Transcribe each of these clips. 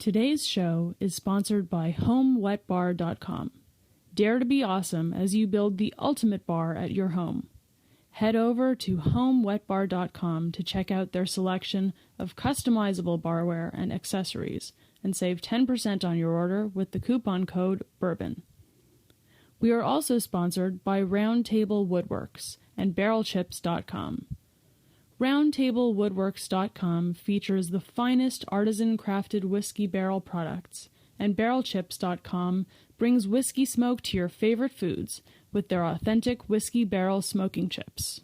Today's show is sponsored by HomeWetBar.com. Dare to be awesome as you build the ultimate bar at your home. Head over to HomeWetBar.com to check out their selection of customizable barware and accessories and save 10% on your order with the coupon code Bourbon. We are also sponsored by Round Table Woodworks and BarrelChips.com. RoundTableWoodworks.com features the finest artisan-crafted whiskey barrel products, and BarrelChips.com brings whiskey smoke to your favorite foods with their authentic whiskey barrel smoking chips.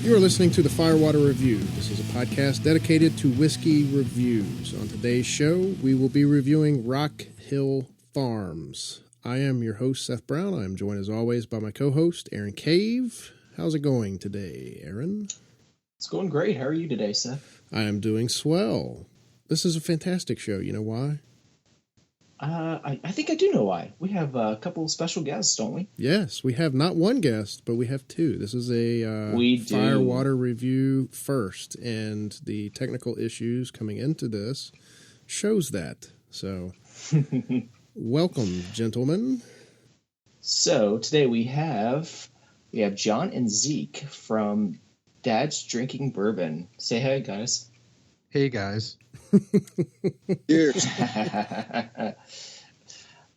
You are listening to the Firewater Review. This is a podcast dedicated to whiskey reviews. On today's show, we will be reviewing Rock Hill Farms. I am your host, Seth Brown. I am joined, as always, by my co-host, Aaron Cave. How's it going today, Aaron? It's going great. How are you today, Seth? I am doing swell. This is a fantastic show. You know why? I think I do know why. We have a couple of special guests, don't we? Yes, we have not one guest, but we have two. This is a Firewater Review first, and the technical issues coming into this shows that. So, welcome, gentlemen. So, today we have John and Zeke from Dad's Drinking Bourbon. Say hi, guys. Hey, guys. Cheers. All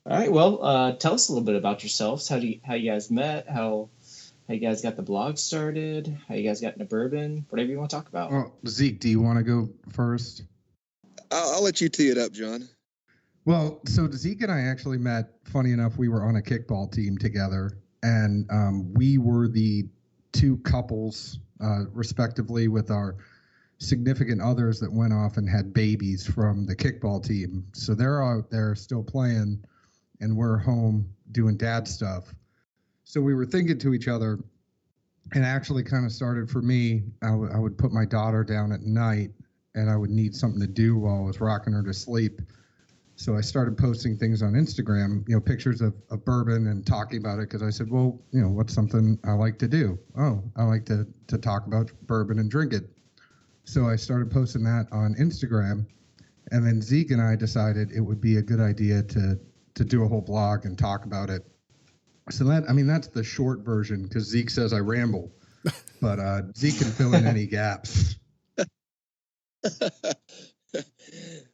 right. Well, tell us a little bit about yourselves. How you guys met? How you guys got the blog started? How you guys got into bourbon? Whatever you want to talk about. Well, Zeke, do you want to go first? I'll let you tee it up, John. Well, so Zeke and I actually met. Funny enough, we were on a kickball team together, and we were the two couples, respectively, with our significant others that went off and had babies from the kickball team. So they're out there still playing, and we're home doing dad stuff. So we were thinking to each other, and actually kind of started for me. I would put my daughter down at night, and I would need something to do while I was rocking her to sleep. So I started posting things on Instagram, pictures of bourbon and talking about it, because I said, well, what's something I like to do? Oh, I like to talk about bourbon and drink it. So I started posting that on Instagram, and then Zeke and I decided it would be a good idea to do a whole blog and talk about it. So that's the short version, because Zeke says I ramble, but Zeke can fill in any gaps.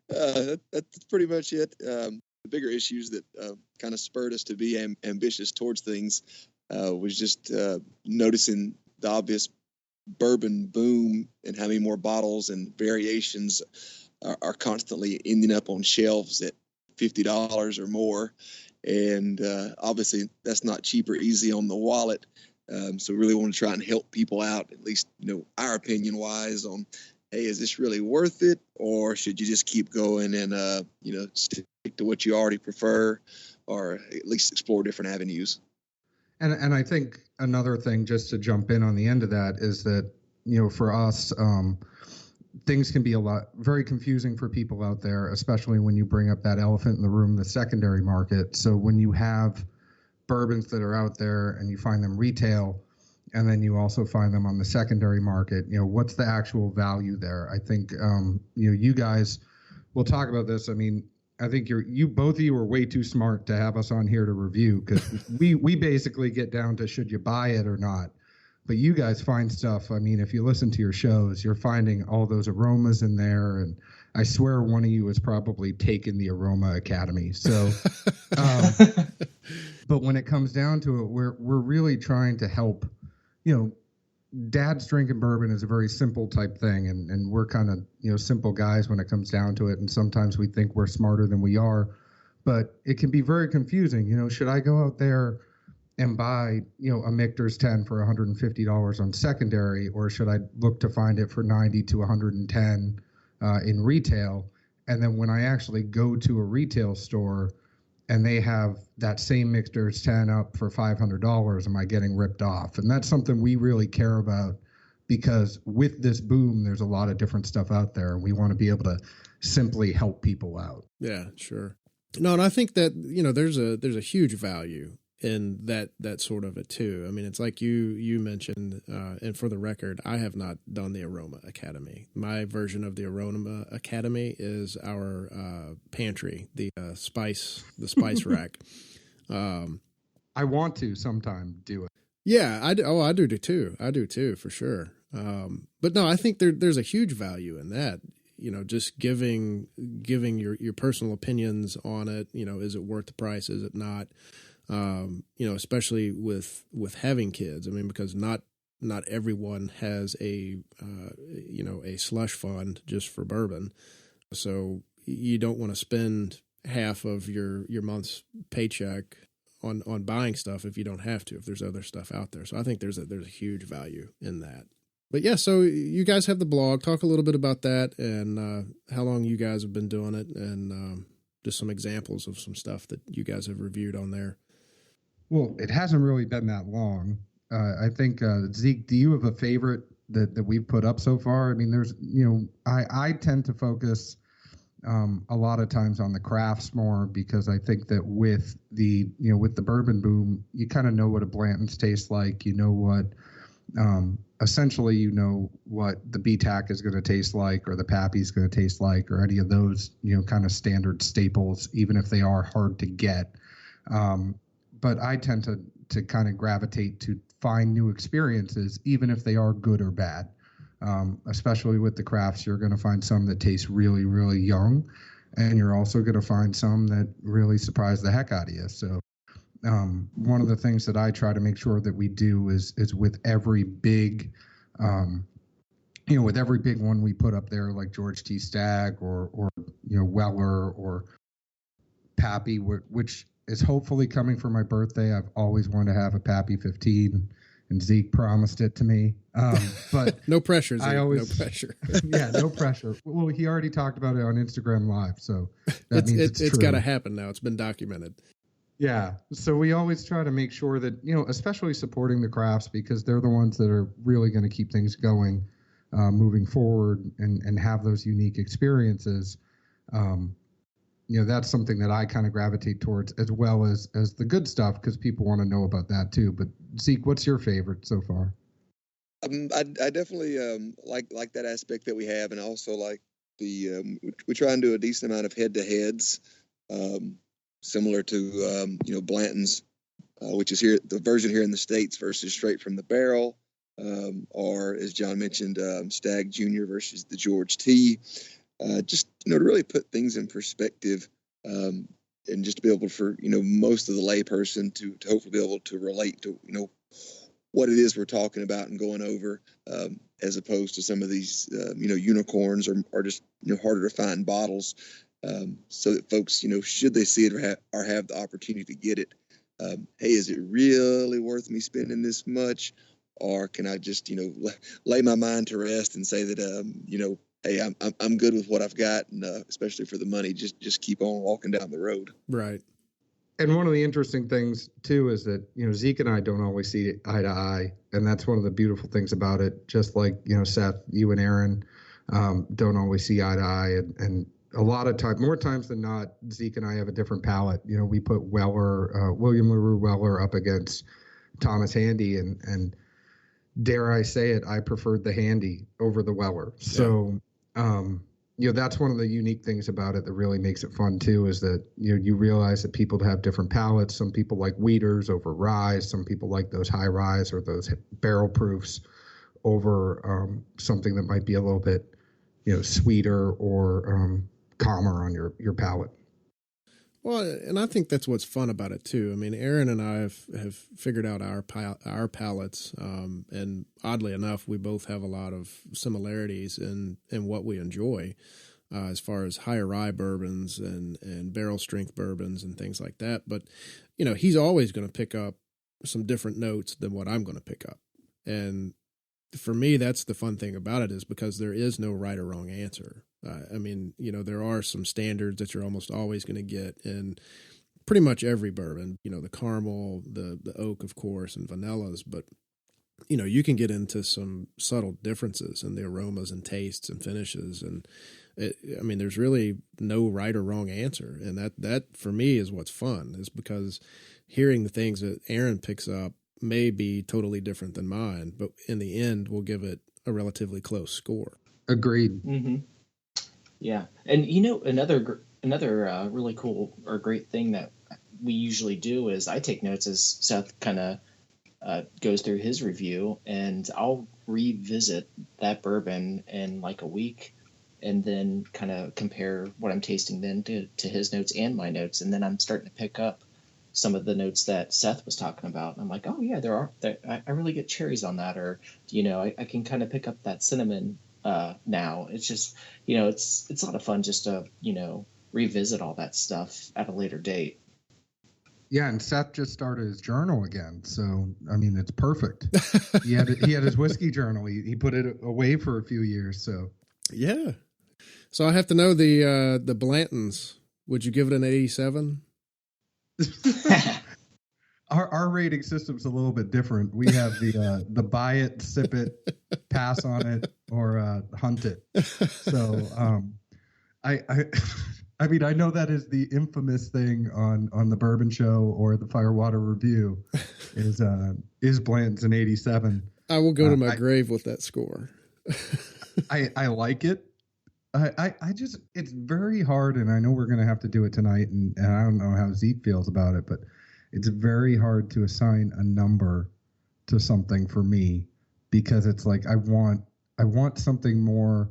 That's pretty much it. The bigger issues that kind of spurred us to be ambitious towards things was just noticing the obvious bourbon boom and how many more bottles and variations are constantly ending up on shelves at $50 or more. And obviously that's not cheap or easy on the wallet. So we really want to try and help people out, at least, our opinion wise on, hey, is this really worth it? Or should you just keep going and, stick to what you already prefer, or at least explore different avenues? And I think another thing, just to jump in on the end of that, is that, for us, things can be very confusing for people out there, especially when you bring up that elephant in the room, the secondary market. So when you have bourbons that are out there and you find them retail, and then you also find them on the secondary market, what's the actual value there? I think, you guys will talk about this. I think both of you are way too smart to have us on here to review, because we basically get down to should you buy it or not. But you guys find stuff. If you listen to your shows, you're finding all those aromas in there, and I swear one of you has probably taken the Aroma Academy. So, but when it comes down to it, we're really trying to help. Dad's Drinking Bourbon is a very simple type thing, and we're kind of, simple guys when it comes down to it, and sometimes we think we're smarter than we are, but it can be very confusing. Should I go out there and buy, a Michter's 10 for $150 on secondary, or should I look to find it for $90 to $110 in retail? And then when I actually go to a retail store and they have that same Michter's 10 up for $500, am I getting ripped off? And that's something we really care about, because with this boom, there's a lot of different stuff out there, and we want to be able to simply help people out. Yeah, sure. No, and I think that, there's a huge value in that sort of it too. I mean, it's like you mentioned, and for the record, I have not done the Aroma Academy. My version of the Aroma Academy is our pantry, the spice rack. I want to sometime do it. Yeah, I do too. I do too, for sure. But no, I think there's a huge value in that. Just giving your personal opinions on it. Is it worth the price? Is it not? Especially with having kids. I mean, because not everyone has a slush fund just for bourbon. So you don't want to spend half of your month's paycheck on buying stuff if you don't have to, if there's other stuff out there. So I think there's a huge value in that. But yeah, so you guys have the blog. Talk a little bit about that and how long you guys have been doing it, and just some examples of some stuff that you guys have reviewed on there. Well, it hasn't really been that long. I think, Zeke, do you have a favorite that we've put up so far? I mean, there's, I tend to focus a lot of times on the crafts more, because I think that with the bourbon boom, you kind of know what a Blanton's tastes like. Essentially, what the BTAC is going to taste like, or the Pappy's going to taste like, or any of those, kind of standard staples, even if they are hard to get. But I tend to kind of gravitate to find new experiences, even if they are good or bad. Especially with the crafts, you're going to find some that taste really, really young, and you're also going to find some that really surprise the heck out of you. So one of the things that I try to make sure that we do is with every big, with every big one we put up there, like George T. Stagg or Weller or Pappy, which is hopefully coming for my birthday. I've always wanted to have a Pappy 15, and Zeke promised it to me. But no pressure, Zeke. No pressure. Yeah, no pressure. Well, he already talked about it on Instagram Live, so that means it's got to happen now. It's been documented. Yeah. So we always try to make sure that, especially supporting the crafts, because they're the ones that are really going to keep things going, moving forward and have those unique experiences. That's something that I kind of gravitate towards, as well as the good stuff, because people want to know about that too. But Zeke, what's your favorite so far? I definitely like that aspect that we have, and also like the we try and do a decent amount of head-to-heads, similar to Blanton's, which is here the version here in the States versus straight from the barrel, or as John mentioned, Stagg Jr. versus the George T. Just to really put things in perspective, and just to be able for most of the layperson to hopefully be able to relate to what it is we're talking about and going over, as opposed to some of these unicorns or just harder to find bottles, so that folks should they see it or have the opportunity to get it, hey, is it really worth me spending this much, or can I just lay my mind to rest and say that hey, I'm good with what I've got, and especially for the money, just keep on walking down the road. Right. And one of the interesting things too is that Zeke and I don't always see eye to eye, and that's one of the beautiful things about it. Just like Seth, you and Aaron don't always see eye to eye, and a lot of time, more times than not, Zeke and I have a different palate. We put William LaRue Weller up against Thomas Handy, and dare I say it, I preferred the Handy over the Weller. Yeah. So. That's one of the unique things about it that really makes it fun too, is that you realize that people have different palates. Some people like wheaters over rye. Some people like those high ryes or those barrel proofs over something that might be a little bit sweeter or calmer on your palate. Well, and I think that's what's fun about it too. I mean, Aaron and I have figured out our palates, and oddly enough, we both have a lot of similarities in what we enjoy, as far as higher rye bourbons and barrel strength bourbons and things like that. But he's always going to pick up some different notes than what I'm going to pick up, and for me, that's the fun thing about it, is because there is no right or wrong answer. I mean, there are some standards that you're almost always going to get in pretty much every bourbon, the caramel, the oak, of course, and vanillas. But you can get into some subtle differences in the aromas and tastes and finishes. And there's really no right or wrong answer. And that for me is what's fun, is because hearing the things that Aaron picks up may be totally different than mine, but in the end, we'll give it a relatively close score. Agreed. Mm-hmm. Yeah. And another really cool or great thing that we usually do is I take notes as Seth kind of goes through his review, and I'll revisit that bourbon in like a week and then kind of compare what I'm tasting then to his notes and my notes. And then I'm starting to pick up some of the notes that Seth was talking about. I'm like, oh yeah, I really get cherries on that. Or, I can kind of pick up that cinnamon now. It's just, it's a lot of fun just to, revisit all that stuff at a later date. Yeah, and Seth just started his journal again, so it's perfect. He had his whiskey journal. He put it away for a few years. So yeah. So I have to know the Blantons. Would you give it an 87? Our rating system's a little bit different. We have the buy it, sip it, pass on it, or hunt it. So I know that is the infamous thing on the Bourbon Show or the Firewater Review is Blanton's an 87. I will go to my grave with that score. I like it. I just, it's very hard, and I know we're going to have to do it tonight, and I don't know how Zeke feels about it, but it's very hard to assign a number to something for me, because it's like I want something more,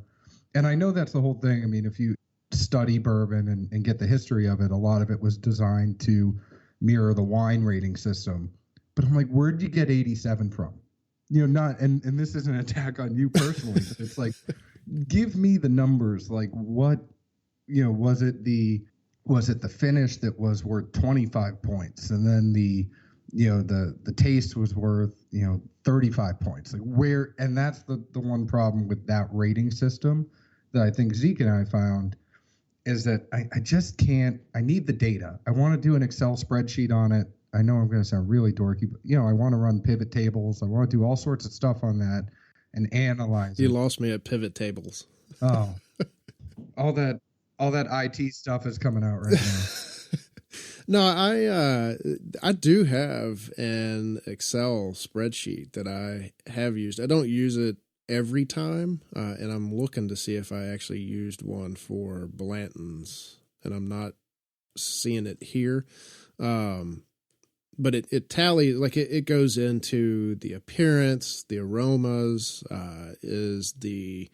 and I know that's the whole thing. If you study bourbon and get the history of it, a lot of it was designed to mirror the wine rating system. But I'm like, where'd you get 87 from? Not, and this is an attack on you personally, but it's like, give me the numbers. Like, what, was it the finish that was worth 25 points, and then the taste was worth 35 points? Like, where? And that's the one problem with that rating system that I think Zeke and I found, is that I just can't. I need the data. I want to do an Excel spreadsheet on it. I know I'm going to sound really dorky, but I want to run pivot tables. I want to do all sorts of stuff on that and analyze. You lost me at pivot tables. Oh, all that IT stuff is coming out right now. No, I do have an Excel spreadsheet that I have used. I don't use it every time, and I'm looking to see if I actually used one for Blanton's, and I'm not seeing it here. But it tallies, like it goes into the appearance, the aromas, is the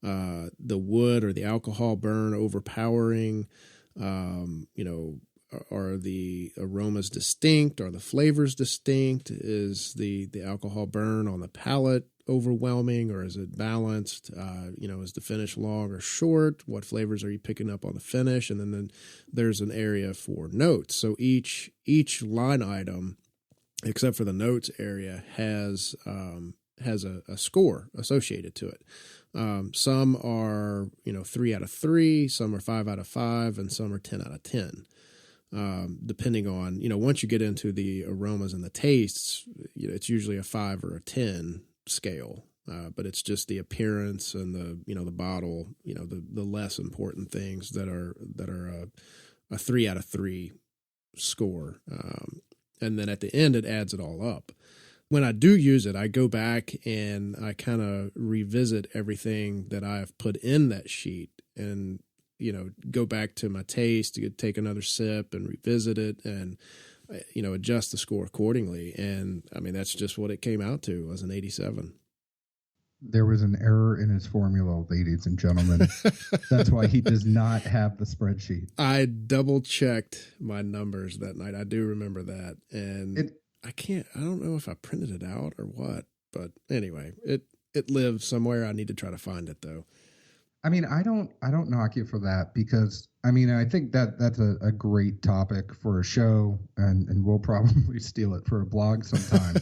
wood or the alcohol burn overpowering, are the aromas distinct? Are the flavors distinct? Is the alcohol burn on the palate overwhelming, or is it balanced? Is the finish long or short? What flavors are you picking up on the finish? And then there's an area for notes. So each line item, except for the notes area, has a score associated to it. Some are 3 out of 3, some are 5 out of 5, and some are 10 out of 10. Depending on, once you get into the aromas and the tastes, it's usually a 5 or a 10 scale. But it's just the appearance and the bottle, the less important things that are a 3 out of 3 score. And then at the end, it adds it all up. When I do use it, I go back and I kind of revisit everything that I've put in that sheet, and go back to my taste, to take another sip and revisit it, and adjust the score accordingly. And that's just what it came out to, was an 87. There was an error in his formula, ladies and gentlemen. That's why he does not have the spreadsheet. I double checked my numbers that night. I do remember that. And I don't know if I printed it out or what, but anyway, it lives somewhere. I need to try to find it though. I don't knock you for that, because I think that's a great topic for a show, and we'll probably steal it for a blog sometime.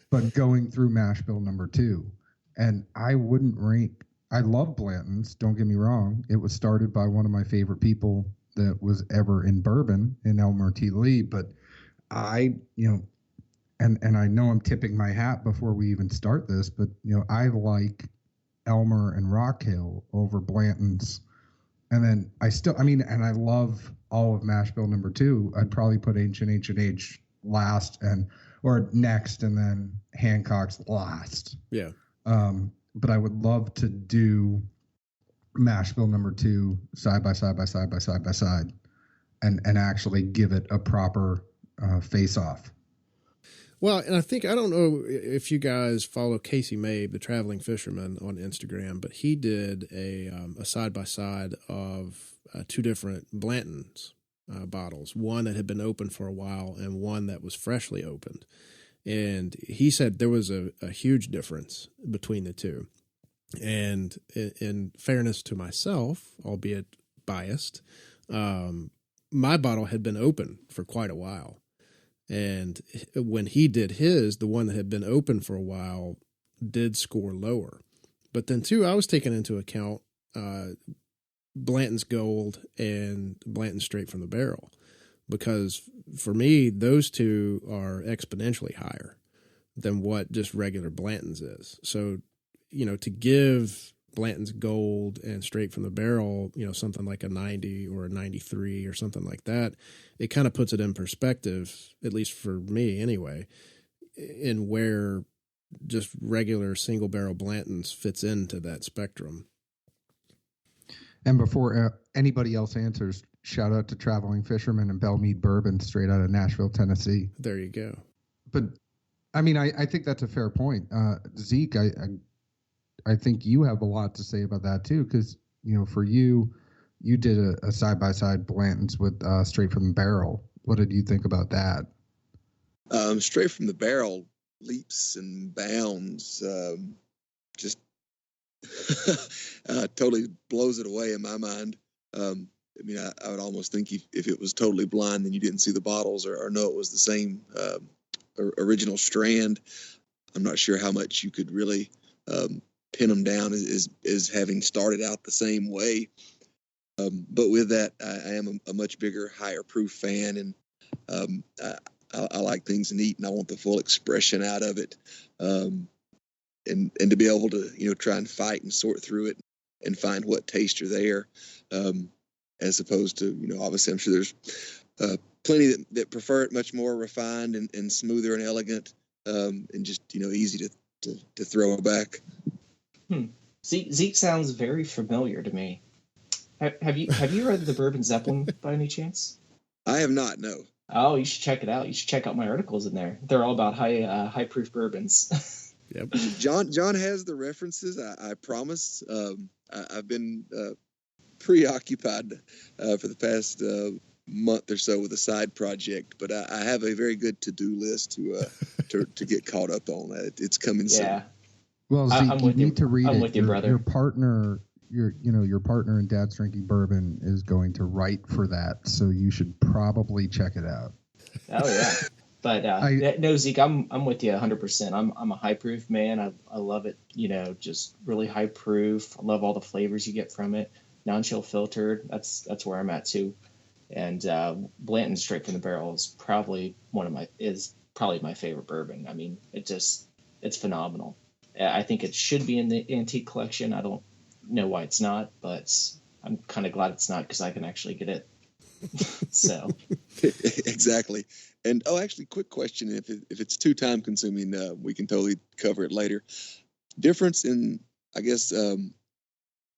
But going through mash bill number 2, and I wouldn't rank. I love Blanton's. Don't get me wrong. It was started by one of my favorite people that was ever in bourbon, in Elmer T. Lee. But and I know I'm tipping my hat before we even start this, but I like Elmer and Rock Hill over Blanton's. And then and I love all of Mash Bill number 2. I'd probably put Ancient Age last or next, and then Hancock's last. Yeah. But I would love to do Mash Bill number 2 side by side and actually give it a proper face off. Well, and I don't know if you guys follow Casey Mabe, the traveling fisherman, on Instagram, but he did a side-by-side of 2 different Blanton's bottles, one that had been open for a while and one that was freshly opened. And he said there was a huge difference between the two. And in fairness to myself, albeit biased, my bottle had been open for quite a while. And when he did his, the one that had been open for a while did score lower. But then, too, I was taking into account Blanton's Gold and Blanton's Straight from the Barrel. Because for me, those two are exponentially higher than what just regular Blanton's is. So, to give Blanton's Gold and Straight from the Barrel, something like a 90 or a 93 or something like that, it kind of puts it in perspective, at least for me anyway, in where just regular single barrel Blanton's fits into that spectrum. And before anybody else answers, shout out to Traveling Fisherman and Bellmead Bourbon straight out of Nashville, Tennessee. There you go. But I think that's a fair point. Zeke, I think you have a lot to say about that too, because for you did a side-by-side Blanton's with Straight from the Barrel. What did you think about that? Straight from the Barrel leaps and bounds, just totally blows it away in my mind. I would almost think if it was totally blind, then you didn't see the bottles or know it was the same original strand. I'm not sure how much you could really pin them down as having started out the same way. But with that, I am a much bigger, higher proof fan, and I like things neat, and I want the full expression out of it. And to be able to, try and fight and sort through it and find what tastes are there, as opposed to, obviously I'm sure there's plenty that prefer it much more refined and smoother and elegant, and just, easy to throw back. Zeke sounds very familiar to me. Have you read the Bourbon Zeppelin by any chance? I have not, no. Oh, you should check it out. You should check out my articles in there. They're all about high proof bourbons. Yep. John has the references. I promise. I've been preoccupied for the past month or so with a side project, but I have a very good to-do list to get caught up on. It's coming soon. Well, Zeke, you need to read it. With you, brother. Your partner, your partner in Dad's Drinking Bourbon is going to write for that, so you should probably check it out. Oh yeah, but no, Zeke, I'm with you 100%. I'm a high proof man. I love it. Just really high proof. I love all the flavors you get from it. Non-chill filtered. That's where I'm at too. And Blanton Straight from the Barrel is probably my favorite bourbon. I mean, it's phenomenal. I think it should be in the antique collection. I don't know why it's not, but I'm kind of glad it's not because I can actually get it. So exactly. And actually, quick question: if it's too time consuming, we can totally cover it later. Difference in, I guess, the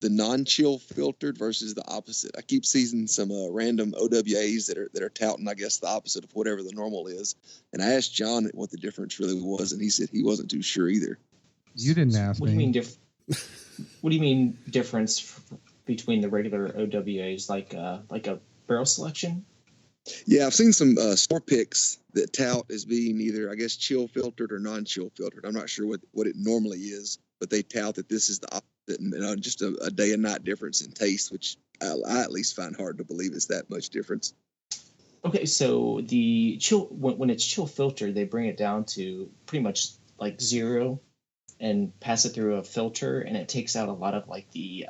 non-chill filtered versus the opposite. I keep seeing some random OWAs that are touting, I guess, the opposite of whatever the normal is. And I asked John what the difference really was, and he said he wasn't too sure either. You didn't ask me. What do you mean what do you mean difference between the regular OWAs, like a barrel selection? Yeah, I've seen some store picks that tout as being either, I guess, chill filtered or non-chill filtered. I'm not sure what it normally is, but they tout that this is the opposite, and just a day and night difference in taste, which I at least find hard to believe is that much difference. Okay, so the chill when it's chill filtered, they bring it down to pretty much like 0 and pass it through a filter, and it takes out a lot of like the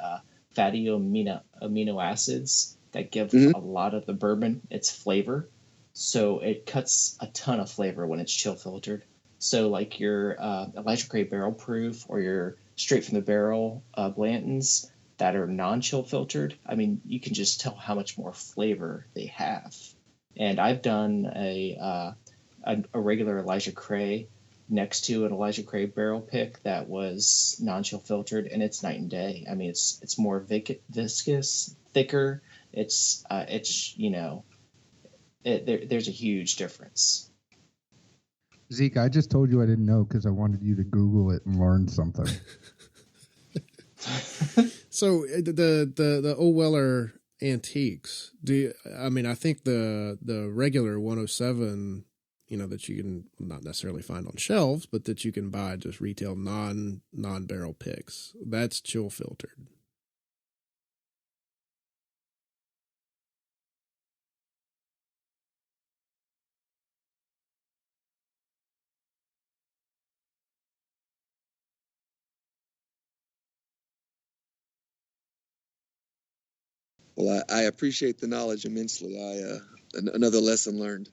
fatty amino acids that give a lot of the bourbon its flavor. so it cuts a ton of flavor when it's chill filtered. So like your Elijah Craig barrel proof or your straight from the barrel Blanton's that are non-chill filtered, I mean, you can just tell how much more flavor they have. And I've done a regular Elijah Craig next to an Elijah Craig barrel pick that was non-chill filtered, and it's night and day. I mean, it's more viscous, thicker. It's there's a huge difference. Zeke, I just told you I didn't know because I wanted you to Google it and learn something. So the Old Weller antiques. I think the regular 107, that you can not necessarily find on shelves, but that you can buy just retail non-barrel picks. That's chill filtered. Well, I appreciate the knowledge immensely. Another lesson learned.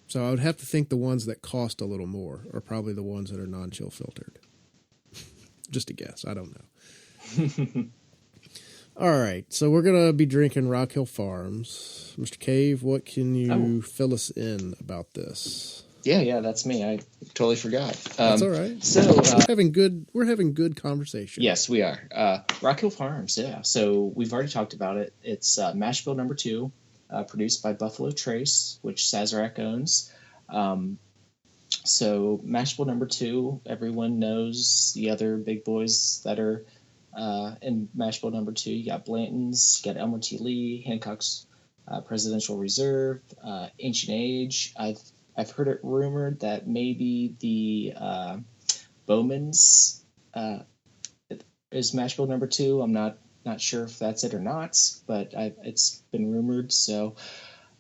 So I would have to think the ones that cost a little more are probably the ones that are non-chill filtered. Just a guess. I don't know. All right. So we're going to be drinking Rock Hill Farms. Mr. Cave, what can you fill us in about this? Yeah, that's me. I totally forgot. That's all right. So we're having good conversation. Yes, we are. Rock Hill Farms. Yeah. So we've already talked about it. It's mash bill number 2, produced by Buffalo Trace, which Sazerac owns. So mash bill number 2, everyone knows the other big boys that are in mash bill number 2. You got Blanton's, you got Elmer T. Lee, Hancock's Presidential Reserve, Ancient Age. I've heard it rumored that maybe the Bowman's is mash bill number 2. I'm not sure if that's it or not, but it's been rumored. So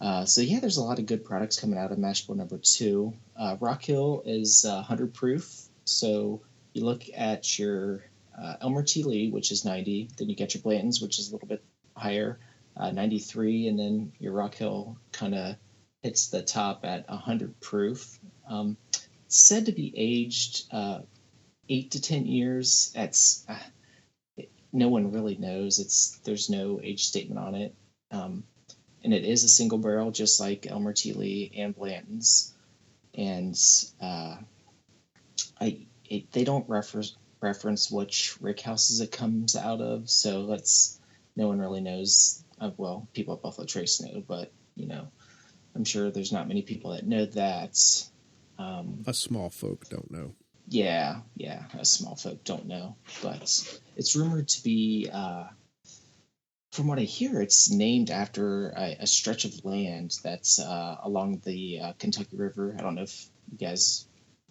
yeah, there's a lot of good products coming out of mash bill number 2. Rock Hill is 100 proof. So you look at your Elmer T. Lee, which is 90. Then you get your Blanton's, which is a little bit higher, 93, and then your Rock Hill kind of hits the top at 100 proof. Said to be aged 8 to 10 years. That's no one really knows. There's no age statement on it, and it is a single barrel, just like Elmer T. Lee and Blanton's. And they don't reference which rick houses it comes out of, so no one really knows. Well, people at Buffalo Trace know, but I'm sure there's not many people that know that. Us small folk don't know. Yeah, us small folk don't know. But it's rumored to be, from what I hear, it's named after a stretch of land that's along the Kentucky River. I don't know if you guys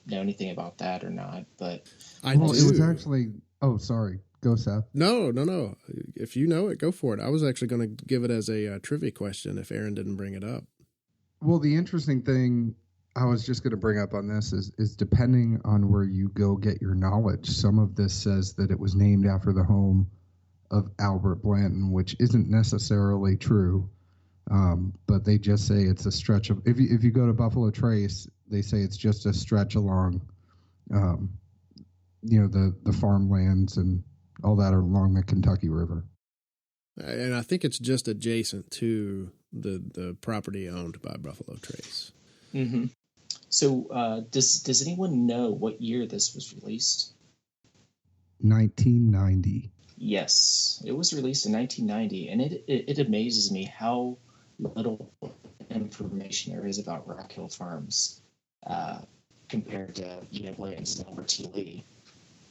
know anything about that or not, but I do. It was actually. Oh, sorry. Go, Seth. No. If you know it, go for it. I was actually going to give it as a trivia question if Aaron didn't bring it up. Well, the interesting thing I was just going to bring up on this is depending on where you go get your knowledge, some of this says that it was named after the home of Albert Blanton, which isn't necessarily true. But they just say it's a stretch of, if you go to Buffalo Trace, they say it's just a stretch along, the farmlands and all that are along the Kentucky River. And I think it's just adjacent to the property owned by Buffalo Trace. Mm-hmm. So does anyone know what year this was released? 1990. Yes, it was released in 1990, and it amazes me how little information there is about Rock Hill Farms compared to Blanton's and Elmer T. Lee.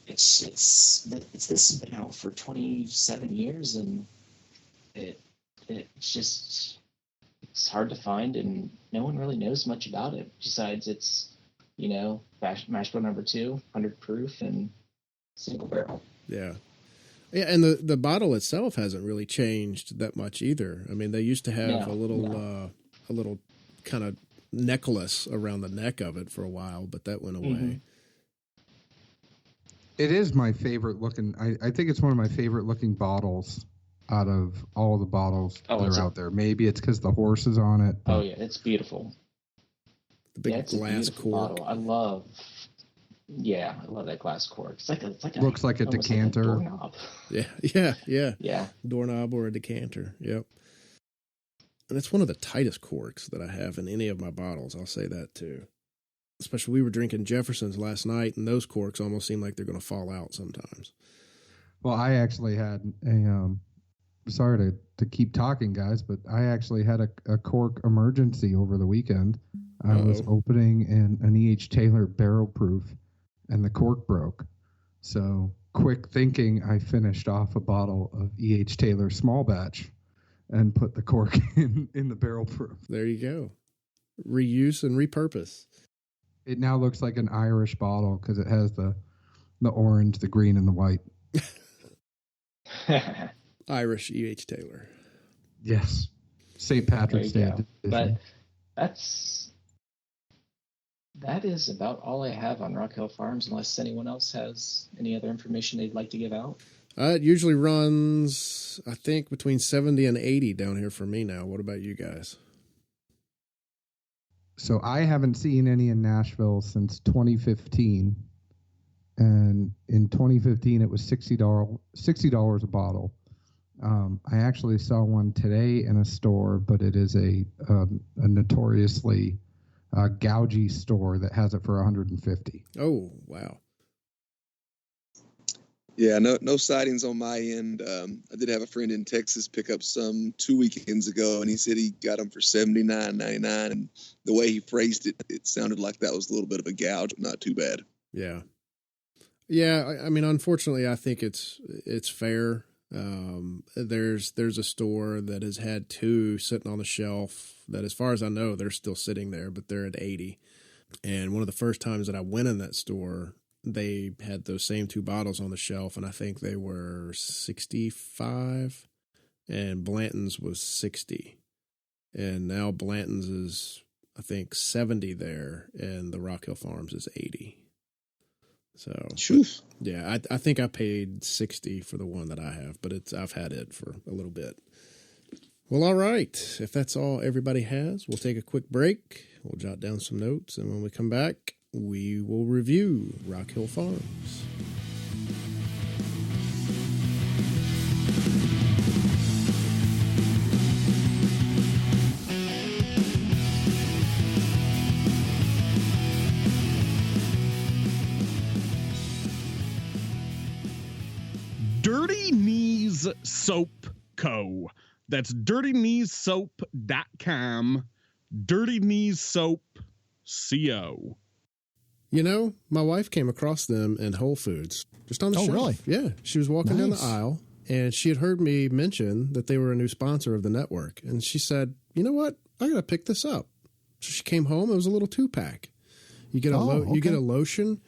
This has been out for 27 years, and it's hard to find, and no one really knows much about it besides it's mash bill number 2, 100 proof, and single barrel. Yeah, and the bottle itself hasn't really changed that much either. I mean, they used to have a little kind of necklace around the neck of it for a while, but that went away. Mm-hmm. It is my favorite looking. I think it's one of my favorite looking bottles out of all the bottles Oh, that it's are out there. Maybe it's because the horse is on it. Oh yeah, it's beautiful. The big It's glass a beautiful cork. bottle. I love that glass cork. It's like Looks like a almost decanter. Like a doorknob. Yeah. Doorknob or a decanter. Yep. And it's one of the tightest corks that I have in any of my bottles. I'll say that too. Especially we were drinking Jefferson's last night, and those corks almost seem like they're going to fall out sometimes. Well, I actually had a sorry to keep talking, guys, but I actually had a cork emergency over the weekend. I was opening an E.H. Taylor barrel proof, and the cork broke. So, quick thinking, I finished off a bottle of E.H. Taylor small batch and put the cork in the barrel proof. There you go. Reuse and repurpose. It now looks like an Irish bottle because it has the orange, the green, and the white. Irish E.H. Taylor. Yes. St. Patrick's Day edition. But that is about all I have on Rock Hill Farms, unless anyone else has any other information they'd like to give out. It usually runs, I think, between 70 and 80 down here for me now. What about you guys? So I haven't seen any in Nashville since 2015. And in 2015, it was $60 a bottle. I actually saw one today in a store, but it is a notoriously gougy store that has it for $150. Oh, wow. Yeah, no sightings on my end. I did have a friend in Texas pick up some 2 weekends ago, and he said he got them for $79.99. And the way he phrased it, it sounded like that was a little bit of a gouge, but not too bad. Yeah. Yeah, I mean, unfortunately, I think it's fair. There's a store that has had two sitting on the shelf that, as far as I know, they're still sitting there, but they're at 80. And one of the first times that I went in that store, they had those same two bottles on the shelf, and I think they were 65, and Blanton's was 60. And now Blanton's is, I think, 70 there, and the Rock Hill Farms is 80. So, yeah, I think I paid 60 for the one that I have, but I've had it for a little bit. Well, all right. If that's all everybody has, we'll take a quick break. We'll jot down some notes, and when we come back, we will review Rock Hill Farms. Dirty Knees Soap Co. That's dirtykneessoap.com. Dirty Knees Soap Co. You know, my wife came across them in Whole Foods, just on the shelf. Really? Yeah. She was walking down the aisle, and she had heard me mention that they were a new sponsor of the network. And she said, you know what? I got to pick this up. So she came home. It was a little 2-pack. You get you get a lotion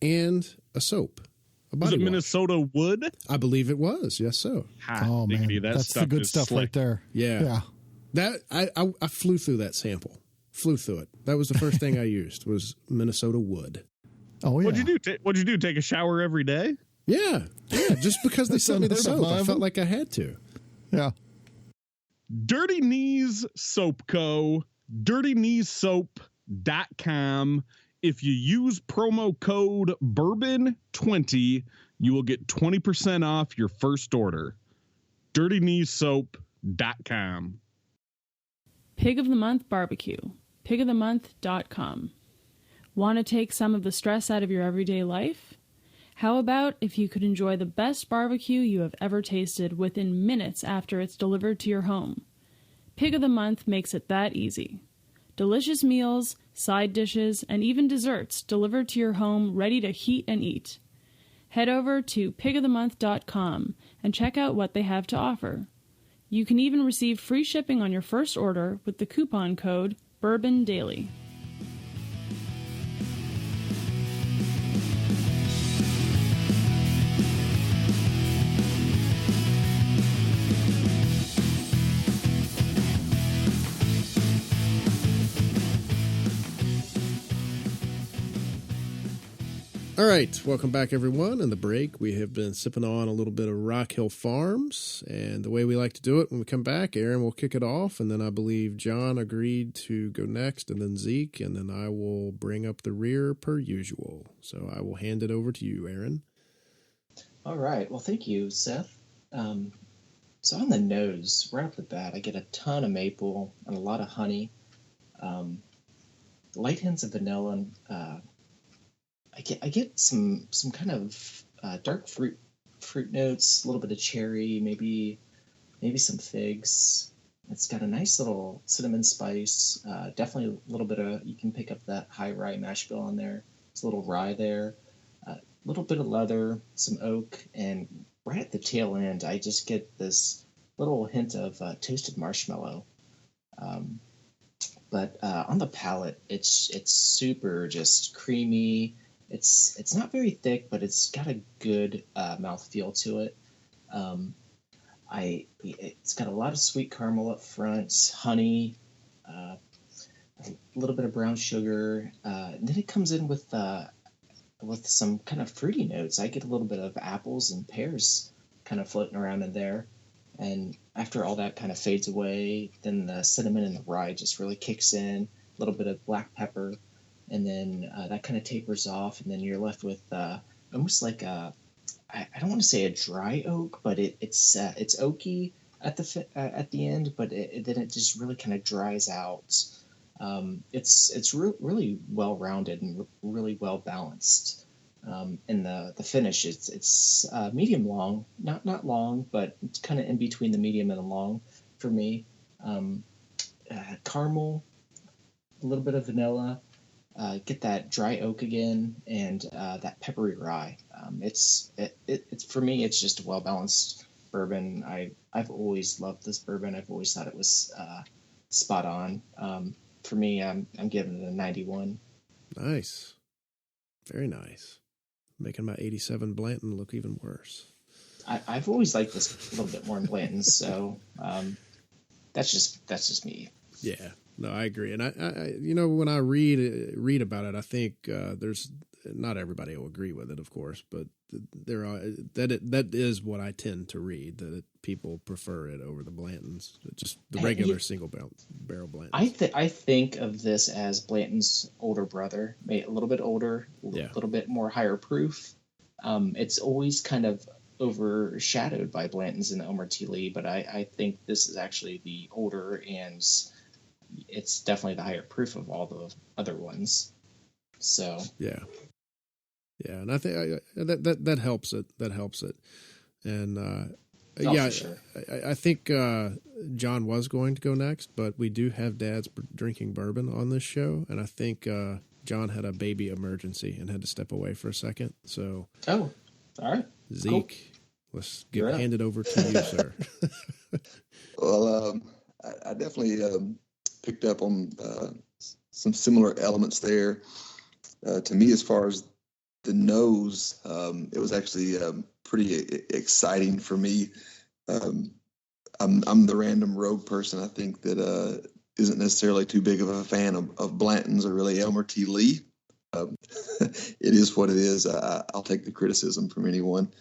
and a soap. Was it Minnesota Wood? I believe it was. Yes, so. Oh, man. That's the good stuff right there. Yeah. That I flew through that sample. Flew through it. That was the first thing I used was Minnesota Wood. Oh, yeah. What'd you do? Take a shower every day? Yeah. Just because they sent me the soap. I felt like I had to. Yeah. Dirty Knees Soap Co. dirtykneessoap.com. If you use promo code Bourbon20, you will get 20% off your first order. dirtykneessoap.com. Pig of the Month Barbecue. Pigofthemonth.com. Want to take some of the stress out of your everyday life? How about if you could enjoy the best barbecue you have ever tasted within minutes after it's delivered to your home? Pig of the Month makes it that easy. Delicious meals, side dishes, and even desserts delivered to your home ready to heat and eat. Head over to pigofthemonth.com and check out what they have to offer. You can even receive free shipping on your first order with the coupon code BourbonDaily. All right, welcome back, everyone. In the break, we have been sipping on a little bit of Rock Hill Farms, and the way we like to do it, when we come back, Aaron will kick it off, and then I believe John agreed to go next, and then Zeke, and then I will bring up the rear per usual. So I will hand it over to you, Aaron. All right. Well, thank you, Seth. So on the nose, right off the bat, I get a ton of maple and a lot of honey, light hints of vanilla, and I get some kind of dark fruit notes, a little bit of cherry, maybe some figs. It's got a nice little cinnamon spice. Definitely a little bit of, you can pick up that high rye mash bill on there. It's a little rye there. A little bit of leather, some oak, and right at the tail end, I just get this little hint of toasted marshmallow. But on the palate, it's super just creamy. It's not very thick, but it's got a good mouthfeel to it. It's got a lot of sweet caramel up front, honey, a little bit of brown sugar, and then it comes in with some kind of fruity notes. I get a little bit of apples and pears kind of floating around in there. And after all that kind of fades away, then the cinnamon and the rye just really kicks in, a little bit of black pepper, and then that kind of tapers off, and then you're left with almost like I don't want to say a dry oak, but it's oaky at the end, but then it just really kind of dries out. It's really well rounded and really well balanced. In the finish, it's medium long, not long, but it's kind of in between the medium and the long for me. Caramel, a little bit of vanilla. Get that dry oak again, and that peppery rye. It's for me, it's just a well balanced bourbon. I've always loved this bourbon. I've always thought it was spot on. For me, I'm giving it a 91. Nice, very nice. Making my 87 Blanton look even worse. I've always liked this a little bit more in Blanton's, so that's just me. Yeah. No, I agree, and I when I read about it, I think there's not everybody will agree with it, of course, but there are that is what I tend to read, that people prefer it over the Blantons, just the regular single barrel Blantons. I think of this as Blanton's older brother, maybe a little bit older, a little bit more higher proof. It's always kind of overshadowed by Blanton's and Elmer T. Lee, but I think this is actually the older, and it's definitely the higher proof of all the other ones. So yeah, and I think that helps it. And for sure. I think John was going to go next, but we do have dads drinking bourbon on this show, and I think John had a baby emergency and had to step away for a second. So all right, Zeke, cool. Let's hand it over to you, sir. Well, I definitely picked up on some similar elements there. To me, as far as the nose, it was actually pretty exciting for me. I'm the random rogue person, I think, that isn't necessarily too big of a fan of Blanton's or really Elmer T. Lee. It is what it is. I'll take the criticism from anyone.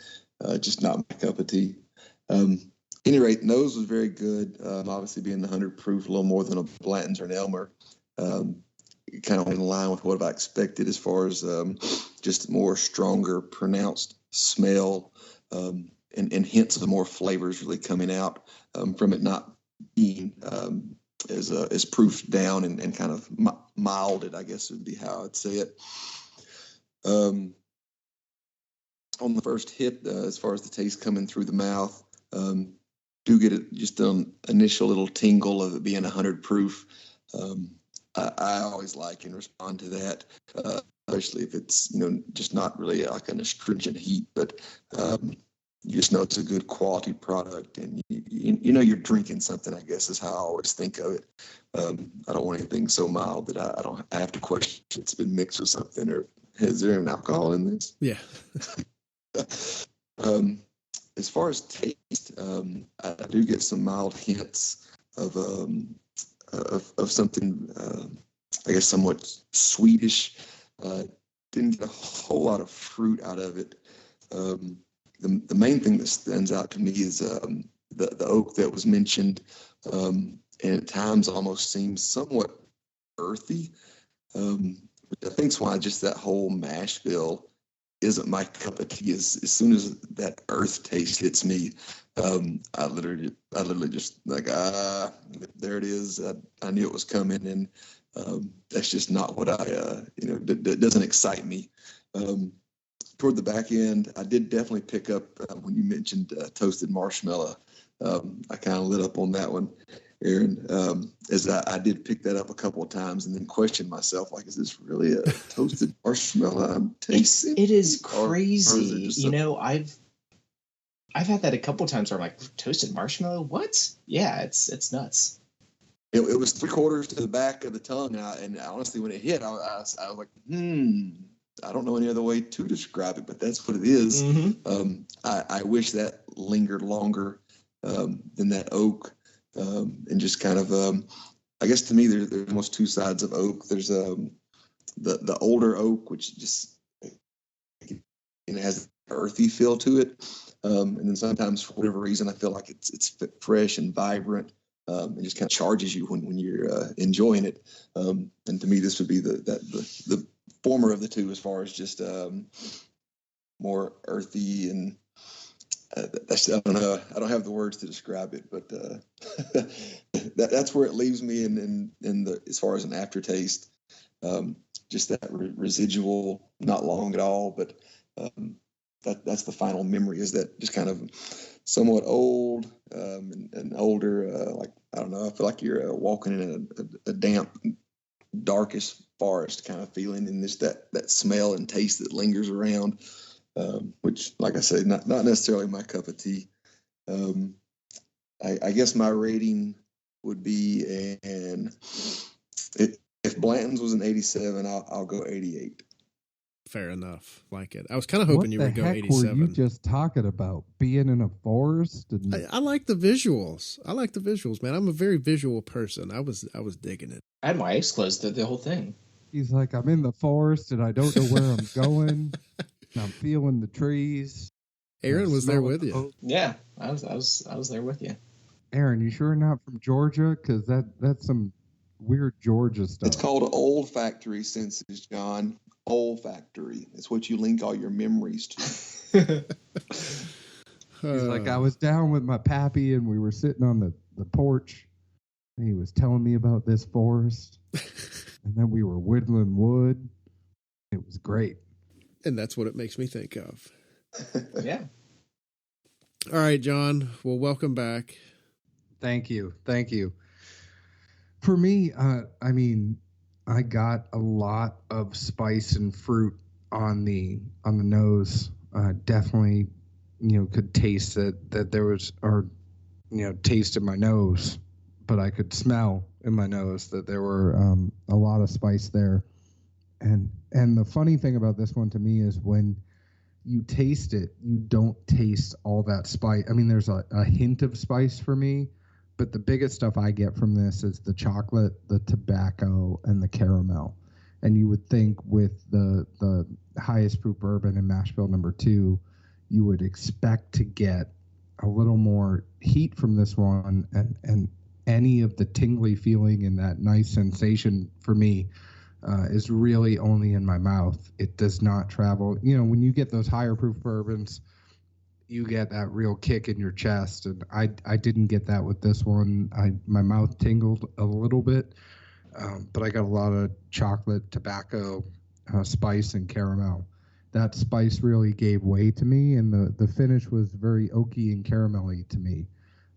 Just not my cup of tea. Any rate, nose was very good. Obviously, being the 100 proof, a little more than a Blanton's or an Elmer, kind of in line with what I expected as far as just more stronger, pronounced smell, and hints of more flavors really coming out from it not being as proofed down and kind of milded, I guess would be how I'd say it. On the first hit, as far as the taste coming through the mouth, do get just an initial little tingle of it being 100 proof. I always like and respond to that, especially if it's just not really like an astringent heat, but you just know it's a good quality product, and you're drinking something, I guess is how I always think of it. I don't want anything so mild that I have to question if it's been mixed with something, or is there an alcohol in this? Yeah. As far as taste, I do get some mild hints of something, I guess, somewhat Swedish. didn't get a whole lot of fruit out of it. The main thing that stands out to me is the oak that was mentioned, and at times almost seems somewhat earthy. Which I think's why just that whole mash bill isn't my cup of tea. As soon as that earth taste hits me, I literally just like, there it is. I knew it was coming, and that's just not what that doesn't excite me. Toward the back end, I did definitely pick up when you mentioned toasted marshmallow. I kind of lit up on that one, Aaron, as I did pick that up a couple of times and then question myself, like, is this really a toasted marshmallow I'm tasting? It is crazy. Or is it I've had that a couple of times where I'm like, toasted marshmallow? What? Yeah, it's nuts. It was 3/4 to the back of the tongue, and honestly, when it hit, I was like, I don't know any other way to describe it, but that's what it is. Mm-hmm. I wish that lingered longer than that oak, and just kind of, I guess to me, there's almost two sides of oak. There's the older oak, which just has an earthy feel to it, and then sometimes for whatever reason, I feel like it's fresh and vibrant. And just kind of charges you when you're enjoying it. And to me, this would be the former of the two, as far as just more earthy and that's, I don't know. I don't have the words to describe it, but that's where it leaves me in the as far as an aftertaste. Just that residual, not long at all, but that's the final memory. Is that just kind of somewhat old and older, like, I don't know, I feel like you're walking in a damp, darkish forest kind of feeling, and just that smell and taste that lingers around, which, like I said, not necessarily my cup of tea. I guess my rating would be if Blanton's was an 87, I'll go 88. Fair enough. Like it. I was kind of hoping you would go 87. What the heck were you just talking about? Being in a forest? I like the visuals. Man. I'm a very visual person. I was digging it. I had my eyes closed the whole thing. He's like, I'm in the forest and I don't know where I'm going. And I'm feeling the trees. Aaron was there with you. Yeah, I was there with you. Aaron, you sure not from Georgia? Because that's some weird Georgia stuff. It's called olfactory senses, John. Olfactory. It's what you link all your memories to. He's like, I was down with my pappy and we were sitting on the porch and he was telling me about this forest. And then we were whittling wood. It was great. And that's what it makes me think of. Yeah. All right, John. Well, welcome back. Thank you. For me, I got a lot of spice and fruit on the nose. Definitely, could taste that there was, or taste in my nose, but I could smell in my nose that there were a lot of spice there. And the funny thing about this one to me is when you taste it, you don't taste all that spice. I mean, there's a hint of spice for me, but the biggest stuff I get from this is the chocolate, the tobacco, and the caramel. And you would think with the highest proof bourbon in mash bill number 2, you would expect to get a little more heat from this one, and any of the tingly feeling and that nice sensation for me is really only in my mouth. It does not travel. When you get those higher proof bourbons, you get that real kick in your chest, and I didn't get that with this one. My mouth tingled a little bit, but I got a lot of chocolate, tobacco, spice, and caramel. That spice really gave way to me, and the finish was very oaky and caramelly to me.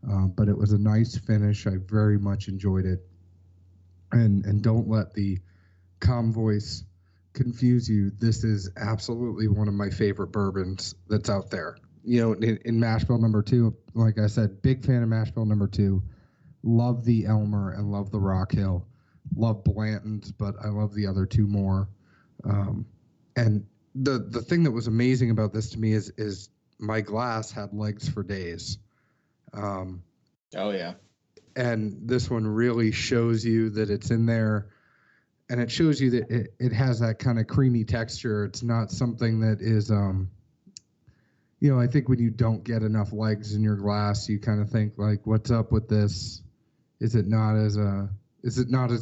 But it was a nice finish. I very much enjoyed it. And don't let the calm voice confuse you. This is absolutely one of my favorite bourbons that's out there. In mash bill number 2, like I said, big fan of mash bill number 2. Love the Elmer and love the Rock Hill. Love Blanton's, but I love the other 2 more. And the thing that was amazing about this to me is my glass had legs for days. Oh yeah. And this one really shows you that it's in there. and it shows you that it has that kind of creamy texture. It's not something that is, I think when you don't get enough legs in your glass, you kind of think like, what's up with this? Is it not as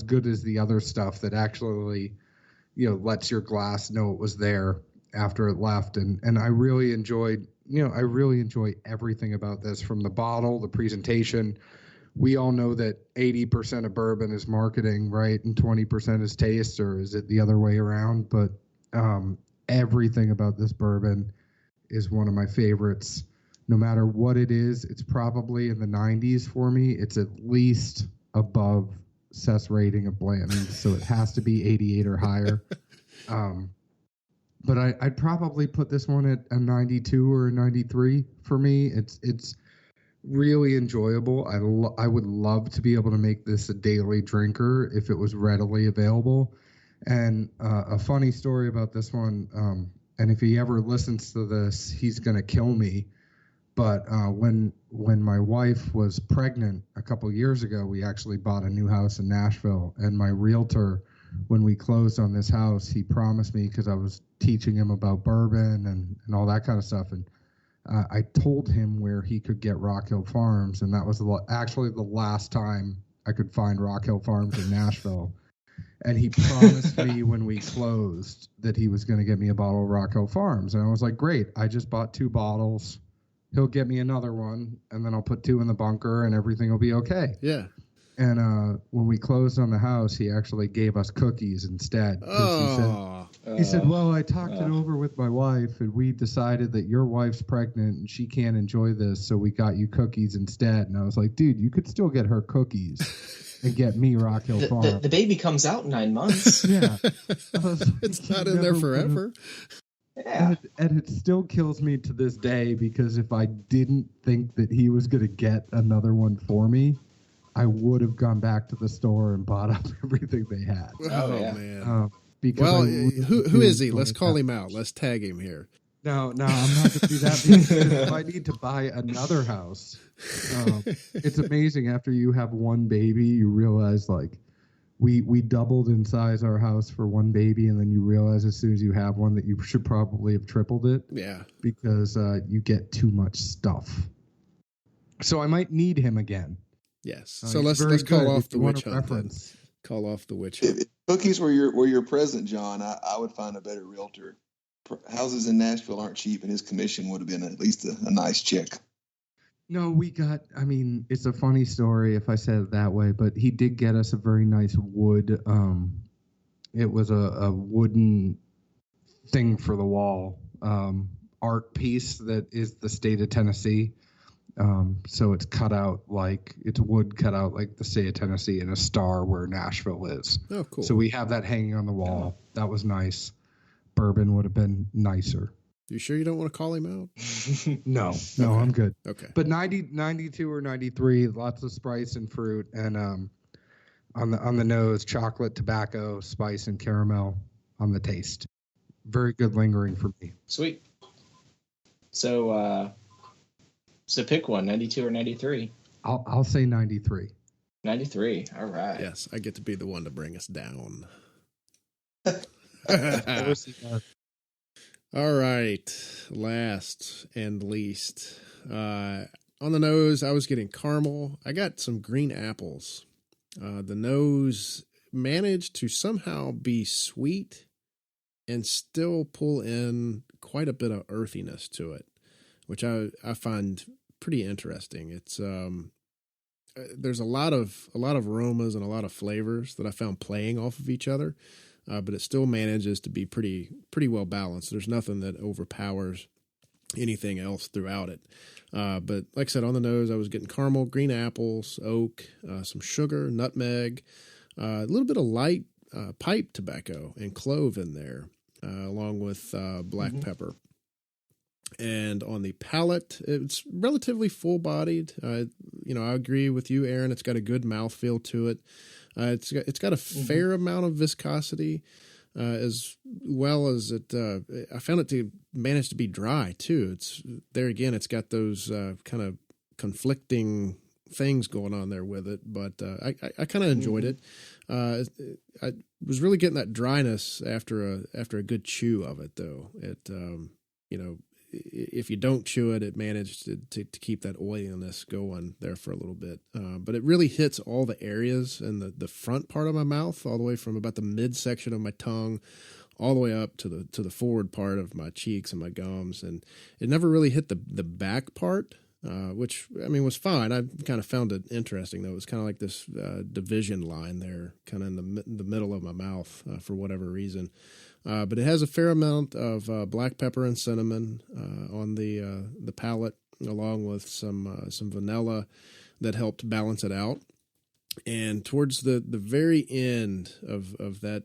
good as the other stuff that actually, lets your glass know it was there after it left? And I really enjoy everything about this, from the bottle, the presentation. We all know that 80% of bourbon is marketing, right? And 20% is taste, or is it the other way around? But everything about this bourbon is one of my favorites. No matter what it is, it's probably in the 90s for me. It's at least above Seth's rating of Blanton's, so it has to be 88 or higher. But I'd probably put this one at a 92 or a 93 for me. It's really enjoyable. I would love to be able to make this a daily drinker if it was readily available. And a funny story about this one, and if he ever listens to this, he's going to kill me. But when my wife was pregnant a couple years ago, we actually bought a new house in Nashville. And my realtor, when we closed on this house, he promised me, because I was teaching him about bourbon and all that kind of stuff. And I told him where he could get Rock Hill Farms. And that was actually the last time I could find Rock Hill Farms in Nashville. And he promised me when we closed that he was going to get me a bottle of Rock Hill Farms. And I was like, great, I just bought 2 bottles. He'll get me another one, and then I'll put 2 in the bunker, and everything will be okay. Yeah. And when we closed on the house, he actually gave us cookies instead. He said, well, I talked it over with my wife, and we decided that your wife's pregnant, and she can't enjoy this, so we got you cookies instead. And I was like, dude, you could still get her cookies and get me Rock Hill Farm. The baby comes out in 9 months. Yeah. It's not in there forever. Yeah. And it still kills me to this day, because if I didn't think that he was going to get another one for me, I would have gone back to the store and bought up everything they had. Oh yeah. Man. Well, who is he? Let's call him out. Let's tag him here. No, I'm not going to do that, because if I need to buy another house, it's amazing. After you have one baby, you realize, like, we doubled in size our house for one baby, and then you realize as soon as you have one that you should probably have tripled it. Yeah. Because you get too much stuff. So I might need him again. Yes. So let's call off the witch hunt. Call off the witch hunt. If cookies were your present, John, I would find a better realtor. Houses in Nashville aren't cheap, and his commission would have been at least a nice check. No, it's a funny story if I said it that way, but he did get us a very nice wood. It was a wooden thing for the wall, art piece that is the state of Tennessee. So it's wood cut out like the state of Tennessee, and a star where Nashville is. Oh, cool. So we have that hanging on the wall. That was nice. Bourbon would have been nicer. You sure you don't want to call him out? No, Okay. I'm good. Okay. But 92 or 93, lots of spice and fruit, and on the nose, chocolate, tobacco, spice, and caramel on the taste. Very good lingering for me. Sweet. So pick one, 92 or 93. I'll say 93. 93. All right. Yes, I get to be the one to bring us down. All right. Last and least. On the nose, I was getting caramel. I got some green apples. The nose managed to somehow be sweet and still pull in quite a bit of earthiness to it, which I find pretty interesting. It's there's a lot of aromas and a lot of flavors that I found playing off of each other. But it still manages to be pretty well balanced. There's nothing that overpowers anything else throughout it. But like I said, on the nose, I was getting caramel, green apples, oak, some sugar, nutmeg, a little bit of light pipe tobacco and clove in there, along with black pepper. And on the palate, it's relatively full-bodied. I agree with you, Aaron. It's got a good mouthfeel to it. It's got a fair amount of viscosity, as well as it. I found it to manage to be dry too. It's there again. It's got those kind of conflicting things going on there with it, but I kind of enjoyed it. I was really getting that dryness after a good chew of it, though. It if you don't chew it, it managed to keep that oiliness going there for a little bit. But it really hits all the areas in the front part of my mouth, all the way from about the midsection of my tongue, all the way up to the forward part of my cheeks and my gums, and it never really hit the back part. Which, I mean, was fine. I kind of found it interesting, though. It was kind of like this division line there, kind of in the middle of my mouth for whatever reason. But it has a fair amount of black pepper and cinnamon on the palate, along with some vanilla that helped balance it out. And towards the very end of that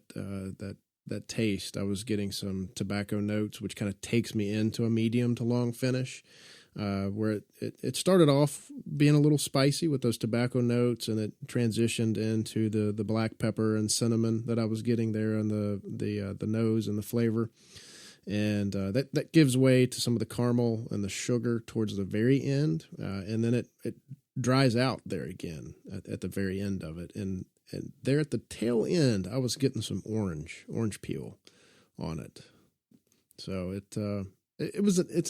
taste, I was getting some tobacco notes, which kind of takes me into a medium to long finish. Where it started off being a little spicy with those tobacco notes, and it transitioned into the black pepper and cinnamon that I was getting there on the nose and the flavor, and that gives way to some of the caramel and the sugar towards the very end, and then it dries out there again at the very end of it, and there at the tail end I was getting some orange peel on it, so it's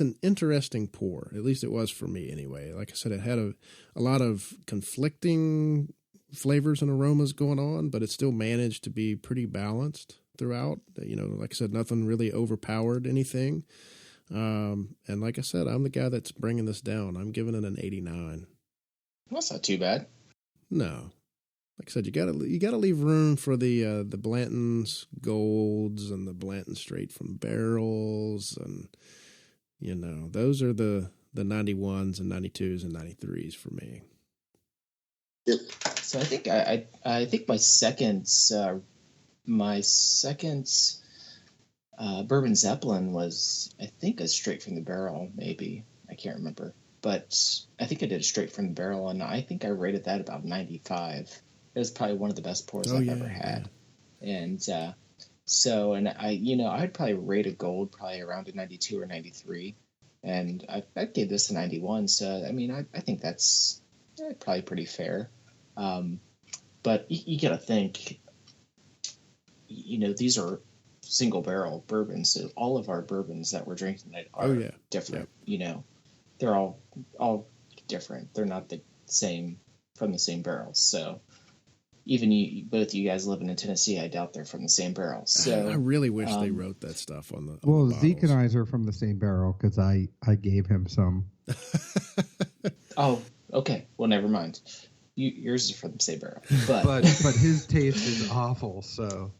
an interesting pour. At least it was for me anyway. Like I said, it had a lot of conflicting flavors and aromas going on, but it still managed to be pretty balanced throughout. Like I said, nothing really overpowered anything. And like I said, I'm the guy that's bringing this down. I'm giving it an 89. That's not too bad. No. Like I said, you gotta leave room for the Blanton's Golds and the Blanton Straight from Barrels, and those are the 91s and 92s and 93s for me. Yep. So I think my second Bourbon Zeppelin was, I think, a Straight from the Barrel, maybe. I can't remember, but I think I did a Straight from the Barrel, and I think I rated that about 95. It was probably one of the best pours I've ever had. Yeah. And I'd probably rate a gold probably around a 92 or 93. And I gave this a 91. So, I mean, I think that's probably pretty fair. But you got to think, these are single barrel bourbons. So all of our bourbons that we're drinking tonight are different. Yeah. They're all different. They're not the same from the same barrels. So, even both you guys living in Tennessee, I doubt they're from the same barrel. So I really wish they wrote that stuff on the. Well, the Zeke and I are from the same barrel because I gave him some. Oh, okay. Well, never mind. Yours is from the same barrel, but his taste is awful. So.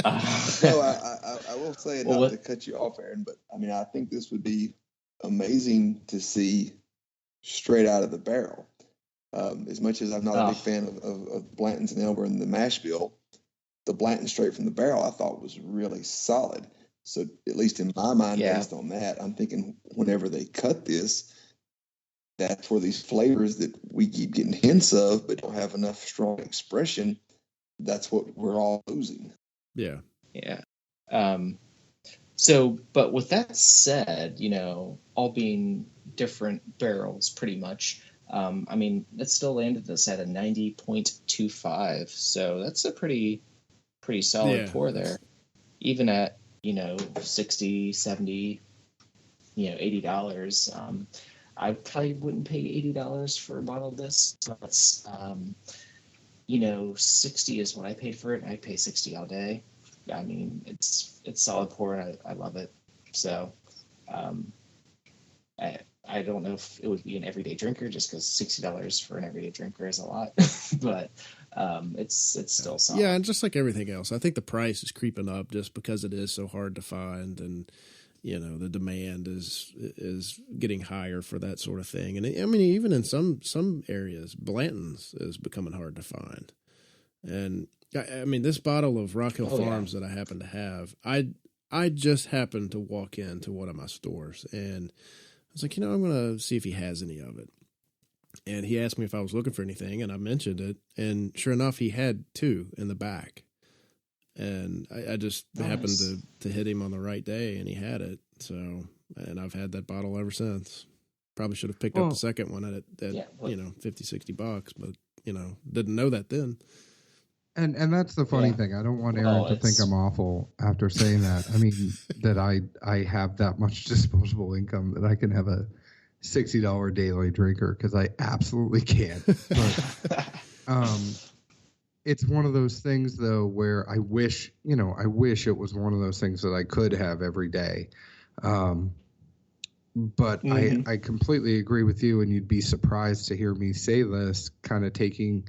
No, I will say, not to cut you off, Aaron, but I mean, I think this would be amazing to see straight out of the barrel. As much as I'm not a big fan of Blanton's and Elmer and the mash bill, the Blanton Straight from the Barrel I thought was really solid. So at least in my mind, based on that, I'm thinking whenever they cut this, that's where these flavors that we keep getting hints of but don't have enough strong expression, that's what we're all losing. Yeah. Yeah. So, but with that said, all being different barrels pretty much, I mean, it still landed us at a 90.25. So that's a pretty solid pour there. Even at, 60, 70, $80. I probably wouldn't pay $80 for a bottle of this. But, 60 is what I paid for it. And I pay 60 all day. I mean, it's solid pour, and I love it. So, I don't know if it would be an everyday drinker, just because $60 for an everyday drinker is a lot, but it's still solid. Yeah, and just like everything else, I think the price is creeping up just because it is so hard to find, and the demand is getting higher for that sort of thing. And I mean, even in some areas, Blanton's is becoming hard to find. And I mean, this bottle of Rock Hill Farms that I happen to have, I just happened to walk into one of my stores, and I was like, I'm going to see if he has any of it. And he asked me if I was looking for anything, and I mentioned it. And sure enough, he had 2 in the back. And I just happened to hit him on the right day, and he had it. So, and I've had that bottle ever since. Probably should have picked up the second one at $50, $60, but didn't know that then. And that's the funny thing. I don't want Aaron to think I'm awful after saying that. I mean, that I have that much disposable income that I can have a $60 daily drinker, because I absolutely can't. But it's one of those things, though, where I wish it was one of those things that I could have every day. But I completely agree with you, and you'd be surprised to hear me say this, kind of taking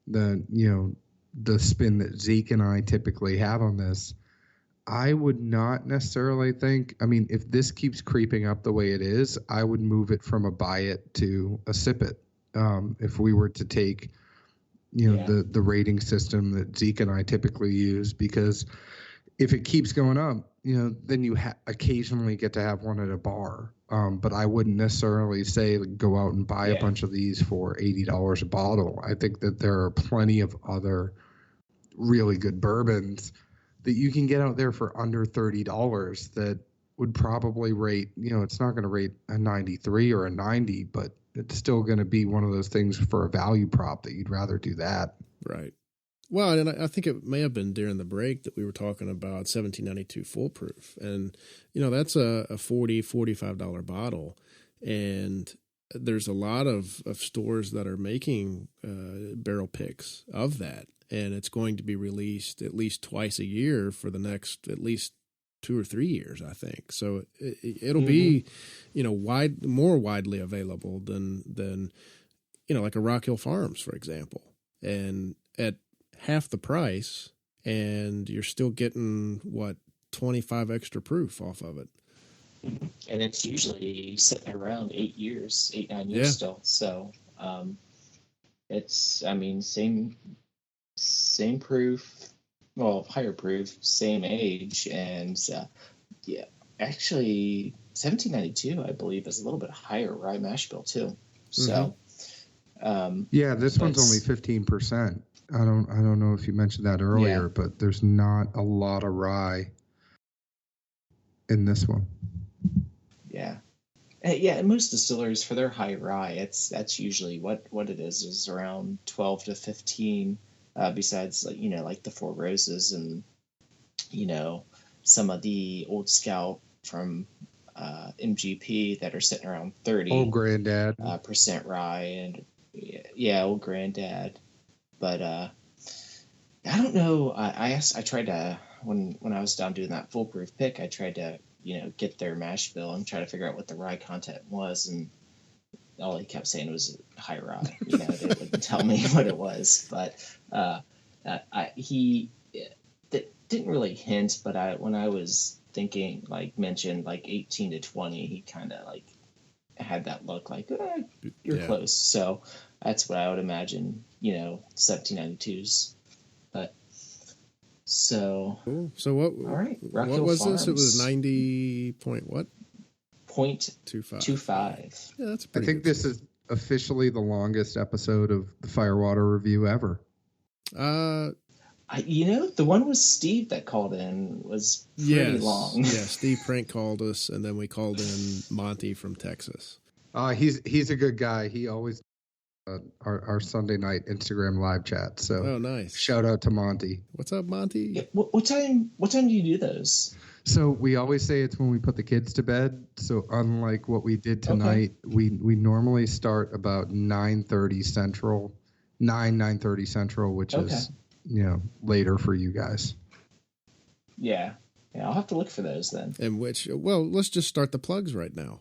the spin that Zeke and I typically have on this. I would not necessarily think, I mean, if this keeps creeping up the way it is, I would move it from a buy it to a sip it. If we were to take, the rating system that Zeke and I typically use, because if it keeps going up, then you occasionally get to have one at a bar. But I wouldn't necessarily say go out and buy a bunch of these for $80 a bottle. I think that there are plenty of other really good bourbons that you can get out there for under $30 that would probably rate, it's not going to rate a 93 or a 90, but it's still going to be one of those things for a value prop that you'd rather do that. Right. Well, and I think it may have been during the break that we were talking about 1792 Full Proof. And, that's a $40, $45 bottle. And there's a lot of stores that are making barrel picks of that. And it's going to be released at least twice a year for the next at least 2 or 3 years, I think. So it'll be, more widely available than like a Rock Hill Farms, for example. And at half the price, and you're still getting 25 extra proof off of it. And it's usually sitting around 9 years still. So it's, same proof, higher proof, same age. And actually 1792, I believe, is a little bit higher rye mash bill too. So this one's only 15%. I don't know if you mentioned that earlier, but there's not a lot of rye in this one. Yeah. And most distillers, for their high rye, that's usually what it is around 12 to 15. Besides, like the Four Roses and some of the Old Scout from MGP that are sitting around 30. Old Granddad. Percent rye, and Old Granddad. But I don't know. I tried to when I was down doing that foolproof pick, I tried to get their mash bill and try to figure out what the rye content was, and all he kept saying was high rye. They wouldn't tell me what it was, but he didn't really hint. But when I was thinking, mentioned 18 to 20, he kind of had that look you're close. So that's what I would imagine. 1792s, but so cool. So what? All right, what was Farms. This? It was 90 point what? 0.25. Yeah, that's. I think this is officially the longest episode of the Firewater Review ever. The one with Steve that called in was pretty long. Yeah, Steve prank called us, and then we called in Monty from Texas. He's a good guy. He always our Sunday night Instagram live chat. So nice. Shout out to Monty. What's up, Monty? Yeah, what time do you do those? So we always say it's when we put the kids to bed. So unlike what we did tonight, we normally start about 9:30 Central, 9:30 Central, which is later for you guys. Yeah, I'll have to look for those then. And let's just start the plugs right now.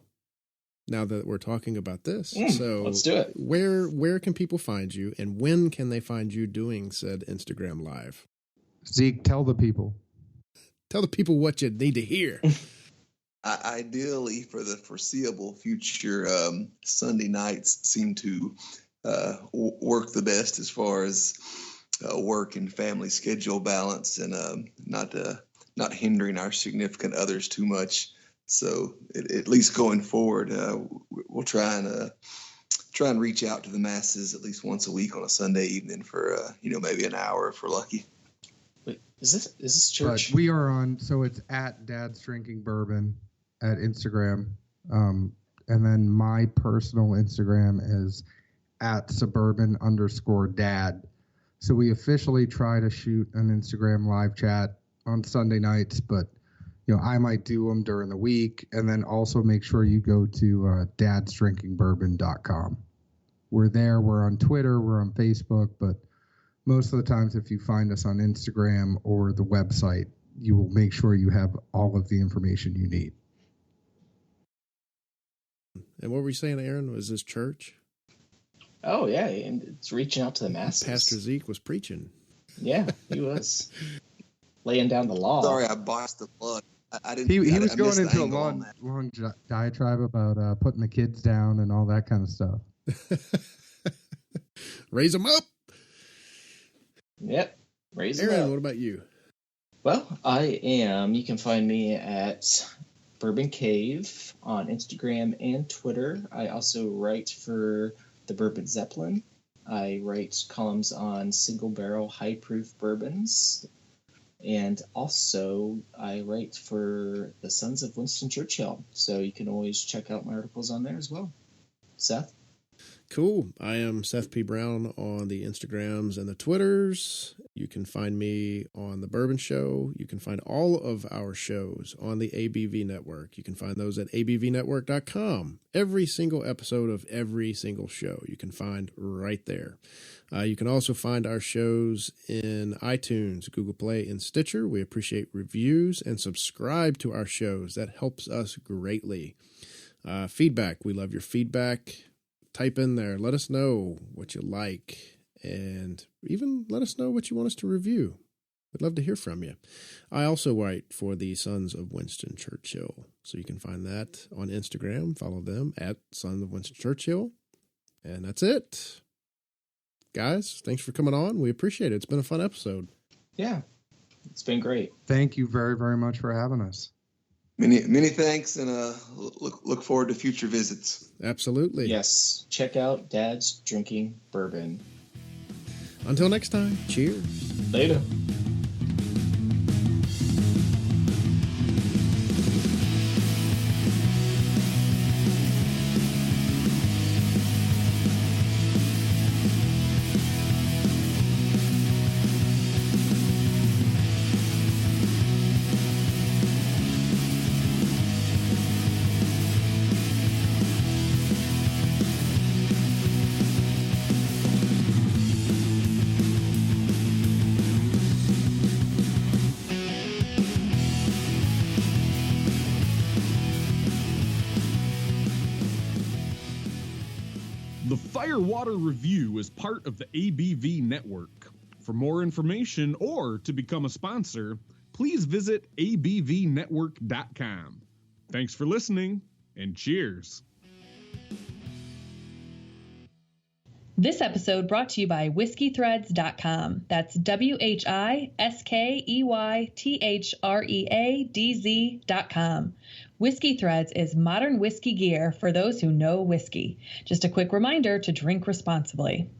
Now that we're talking about this, so let's do it. Where can people find you, and when can they find you doing said Instagram Live? Zeke, tell the people. Tell the people what you need to hear. Ideally, for the foreseeable future, Sunday nights seem to work the best as far as work and family schedule balance, and not hindering our significant others too much. So at least going forward, we'll try and reach out to the masses at least once a week on a Sunday evening for maybe an hour if we're lucky. Wait, is this church? But we are on, so it's at Dad's Drinking Bourbon at Instagram. And then my personal Instagram is at @suburban_dad. So we officially try to shoot an Instagram live chat on Sunday nights, but I might do them during the week. And then also make sure you go to dadsdrinkingbourbon.com. We're there. We're on Twitter. We're on Facebook. But most of the times, if you find us on Instagram or the website, you will make sure you have all of the information you need. And what were you saying, Aaron? Was this church? Oh, yeah. And it's reaching out to the masses. Pastor Zeke was preaching. Yeah, he was. Laying down the law. Sorry, I botched the plug. I didn't. He was I going into a long diatribe about putting the kids down and all that kind of stuff. Raise them up. Yep. Raise them Aaron, up. what about you? Well, you can find me at Bourbon Cave on Instagram and Twitter. I also write for the Bourbon Zeppelin. I write columns on single barrel high proof bourbons. And also I write for the Sons of Winston Churchill. So you can always check out my articles on there as well. Seth? Cool. I am Seth P. Brown on the Instagrams and the Twitters. You can find me on The Bourbon Show. You can find all of our shows on the ABV Network. You can find those at abvnetwork.com. Every single episode of every single show you can find right there. You can also find our shows in iTunes, Google Play, and Stitcher. We appreciate reviews and subscribe to our shows. That helps us greatly. Feedback. We love your feedback. Type in there. Let us know what you like, and even let us know what you want us to review. We'd love to hear from you. I also write for the Sons of Winston Churchill, so you can find that on Instagram. Follow them at Sons of Winston Churchill. And that's it. Guys, thanks for coming on. We appreciate it. It's been a fun episode. Yeah, it's been great. Thank you very, very much for having us. Many thanks, and look forward to future visits. Absolutely. Yes. Check out Dad's Drinking Bourbon. Until next time, cheers. Later. Firewater Review is part of the ABV Network. For more information or to become a sponsor, please visit abvnetwork.com. Thanks for listening, and cheers. This episode brought to you by WhiskeyThreads.com. That's WhiskeyThreads.com. Whiskey Threads is modern whiskey gear for those who know whiskey. Just a quick reminder to drink responsibly.